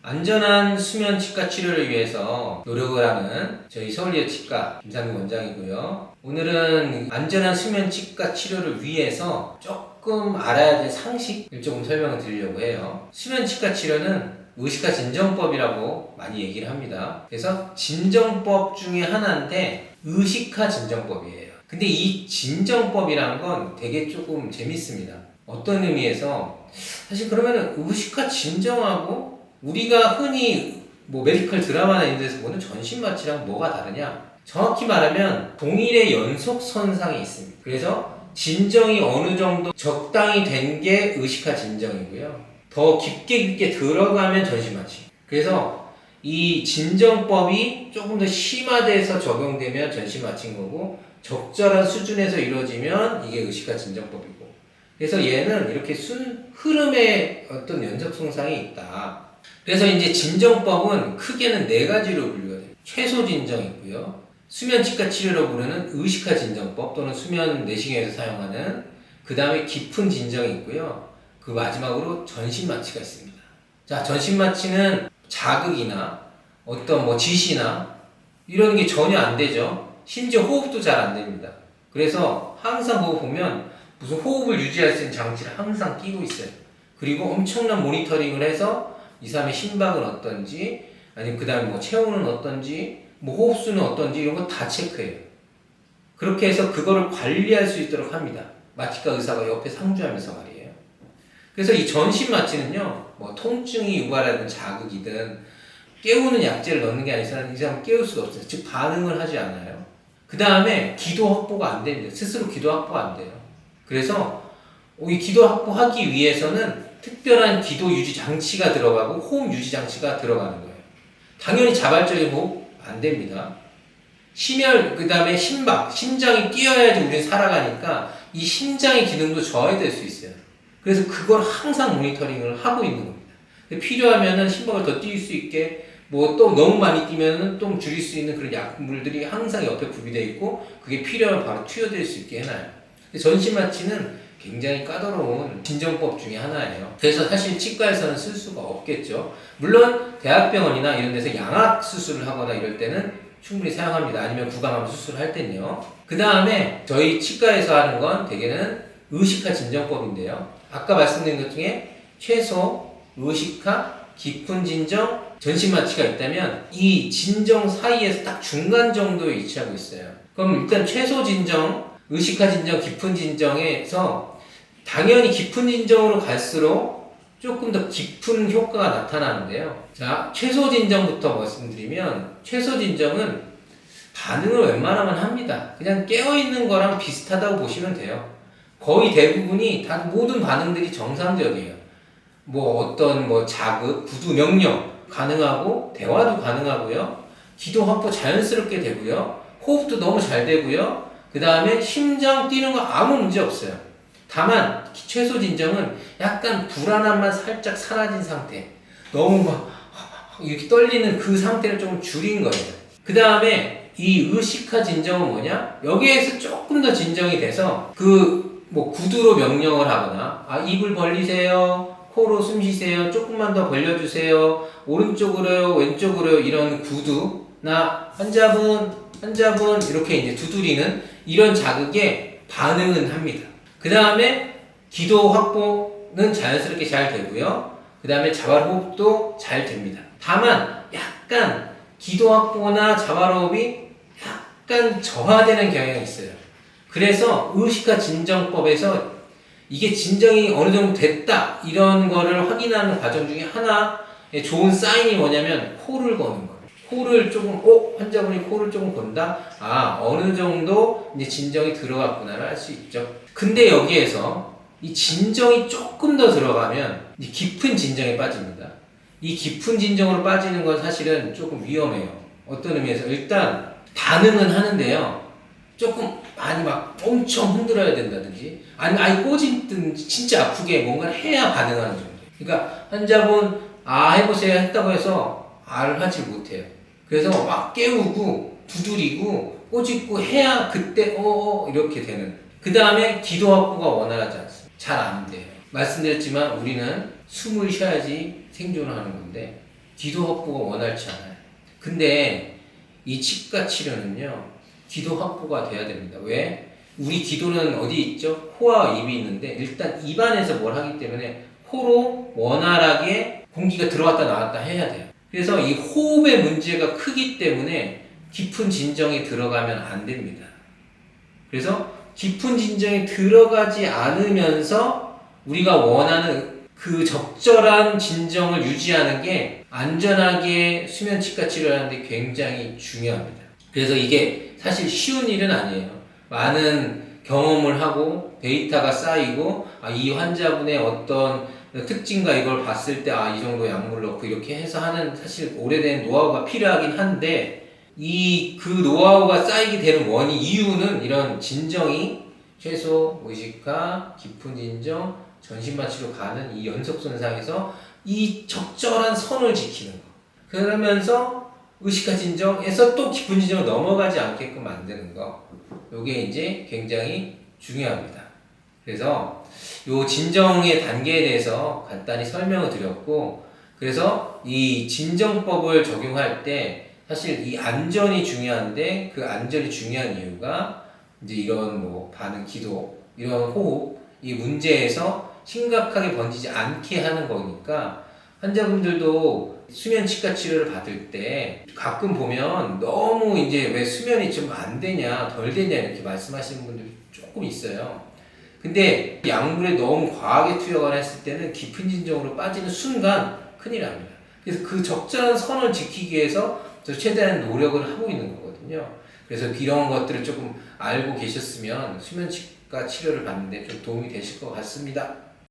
안전한 수면 치과 치료를 위해서 노력을 하는 저희 서울의료 치과 김상규 원장이고요. 오늘은 안전한 수면 치과 치료를 위해서 조금 알아야 될 상식을 조금 설명을 드리려고 해요. 수면 치과 치료는 의식화 진정법이라고 많이 얘기를 합니다. 그래서 진정법 중에 하나인데 의식화 진정법이에요. 근데 이 진정법이란 건 되게 조금 재밌습니다. 어떤 의미에서 사실 그러면은 의식화 진정하고 우리가 흔히 메디컬 드라마나 이런 데서 보는 전신마취랑 뭐가 다르냐? 정확히 말하면 동일의 연속선상이 있습니다. 그래서 진정이 어느 정도 적당히 된 게 의식화 진정이고요. 더 깊게 들어가면 전신마취. 그래서 이 진정법이 조금 더 심화돼서 적용되면 전신마취인 거고 적절한 수준에서 이루어지면 이게 의식화 진정법이고 그래서 얘는 이렇게 흐름의 어떤 연속선상이 있다. 그래서 이제 진정법은 크게는 4가지로 분류가 돼요. 최소 진정이 있고요. 수면치과 치료로 부르는 의식화 진정법 또는 수면 내시경에서 사용하는 그 다음에 깊은 진정이 있고요. 그 마지막으로 전신마취가 있습니다. 자, 전신마취는 자극이나 어떤 지시나 이런 게 전혀 안 되죠. 심지어 호흡도 잘 안 됩니다. 그래서 항상 그거 보면 무슨 호흡을 유지할 수 있는 장치를 항상 끼고 있어요. 그리고 엄청난 모니터링을 해서 이 사람의 심박은 어떤지, 아니면 그 다음에 체온은 어떤지, 호흡수는 어떤지 이런 거 다 체크해요. 그렇게 해서 그거를 관리할 수 있도록 합니다. 마취과 의사가 옆에 상주하면서 말이에요. 그래서 이 전신마취는요, 통증이 유발하든 자극이든 깨우는 약제를 넣는 게 아니라 이 사람은 깨울 수가 없어요. 즉 반응을 하지 않아요. 그 다음에 기도 확보가 안 됩니다. 스스로 기도 확보가 안 돼요. 그래서 이 기도 확보하기 위해서는 특별한 기도 유지 장치가 들어가고 호흡 유지 장치가 들어가는 거예요. 당연히 자발적인 호흡 안 됩니다. 심혈, 그 다음에 심박, 심장이 뛰어야지 우리는 살아가니까 이 심장의 기능도 저하될 수 있어요. 그래서 그걸 항상 모니터링을 하고 있는 겁니다. 필요하면은 심박을 더 뛸 수 있게 또 너무 많이 뛰면은 좀 줄일 수 있는 그런 약물들이 항상 옆에 구비되어 있고 그게 필요하면 바로 투여될 수 있게 해놔요. 전신마취는 굉장히 까다로운 진정법 중에 하나예요. 그래서 사실 치과에서는 쓸 수가 없겠죠. 물론 대학병원이나 이런 데서 양악 수술을 하거나 이럴 때는 충분히 사용합니다. 아니면 구강암 수술을 할 때는요. 그 다음에 저희 치과에서 하는 건 대개는 의식화 진정법인데요. 아까 말씀드린 것 중에 최소, 의식화, 깊은 진정, 전신마취가 있다면 이 진정 사이에서 딱 중간 정도에 위치하고 있어요. 그럼 일단 최소 진정, 의식화 진정, 깊은 진정에서 당연히 깊은 진정으로 갈수록 조금 더 깊은 효과가 나타나는데요. 자, 최소 진정부터 말씀드리면 최소 진정은 반응을 웬만하면 합니다. 그냥 깨어있는 거랑 비슷하다고 보시면 돼요. 거의 대부분이 다 모든 반응들이 정상적이에요. 어떤 자극, 구두 명령 가능하고 대화도 가능하고요. 기도 확보 자연스럽게 되고요. 호흡도 너무 잘 되고요. 그 다음에 심장 뛰는 거 아무 문제 없어요. 다만 최소 진정은 약간 불안함만 살짝 사라진 상태, 너무 이렇게 떨리는 그 상태를 좀 줄인 거예요. 그 다음에 이 의식화 진정은 뭐냐? 여기에서 조금 더 진정이 돼서 구두로 명령을 하거나 입을 벌리세요, 코로 숨 쉬세요, 조금만 더 벌려주세요, 오른쪽으로요, 왼쪽으로요, 이런 구두나 환자분 이렇게 이제 두드리는 이런 자극에 반응은 합니다. 그 다음에 기도 확보는 자연스럽게 잘 되고요. 그 다음에 자발호흡도 잘 됩니다. 다만 약간 기도 확보나 자발호흡이 약간 저하되는 경향이 있어요. 그래서 의식화 진정법에서 이게 진정이 어느 정도 됐다 이런 거를 확인하는 과정 중에 하나의 좋은 사인이 뭐냐면 코를 거는 거예요. 코를 조금, 환자분이 코를 조금 건다? 어느 정도 이제 진정이 들어갔구나를 알 수 있죠. 근데 여기에서 이 진정이 조금 더 들어가면 이 깊은 진정에 빠집니다. 이 깊은 진정으로 빠지는 건 사실은 조금 위험해요. 어떤 의미에서 일단 반응은 하는데요. 조금 많이 엄청 흔들어야 된다든지 아니면 아예 꼬집든지 진짜 아프게 뭔가를 해야 반응하는 정도. 그러니까 환자분 해보세요 했다고 해서 를 하지 못해요. 그래서 막 깨우고 두드리고 꼬집고 해야 그때 이렇게 되는. 그 다음에 기도 확보가 원활하지 않습니다. 잘 안 돼요. 말씀드렸지만 우리는 숨을 쉬어야지 생존을 하는 건데 기도 확보가 원활치 않아요. 근데 이 치과 치료는요, 기도 확보가 돼야 됩니다. 왜? 우리 기도는 어디 있죠? 코와 입이 있는데 일단 입안에서 뭘 하기 때문에 코로 원활하게 공기가 들어왔다 나왔다 해야 돼요. 그래서 이 호흡의 문제가 크기 때문에 깊은 진정에 들어가면 안 됩니다. 그래서 깊은 진정에 들어가지 않으면서 우리가 원하는 그 적절한 진정을 유지하는 게 안전하게 수면치과 치료를 하는데 굉장히 중요합니다. 그래서 이게 사실 쉬운 일은 아니에요. 많은 경험을 하고 데이터가 쌓이고 이 환자분의 어떤 특징과 이걸 봤을 때 이 정도 약물을 넣고 이렇게 해서 하는 사실 오래된 노하우가 필요하긴 한데 그 노하우가 쌓이게 되는 이유는 이런 진정이 최소 의식화, 깊은 진정, 전신마취로 가는 이 연속선상에서 이 적절한 선을 지키는 거. 그러면서 의식화 진정에서 또 깊은 진정을 넘어가지 않게끔 만드는 거. 요게 이제 굉장히 중요합니다. 그래서 요 진정의 단계에 대해서 간단히 설명을 드렸고, 그래서 이 진정법을 적용할 때 사실 이 안전이 중요한데 그 안전이 중요한 이유가 이제 이런 반응, 기도, 이런 호흡, 이 문제에서 심각하게 번지지 않게 하는 거니까 환자분들도 수면 치과 치료를 받을 때 가끔 보면 너무 이제 왜 수면이 좀 안 되냐, 덜 되냐 이렇게 말씀하시는 분들이 조금 있어요. 근데 약물에 너무 과하게 투여가 했을 때는 깊은 진정으로 빠지는 순간 큰일 납니다. 그래서 그 적절한 선을 지키기 위해서 최대한 노력을 하고 있는 거거든요. 그래서 이런 것들을 조금 알고 계셨으면 수면치과 치료를 받는데 좀 도움이 되실 것 같습니다.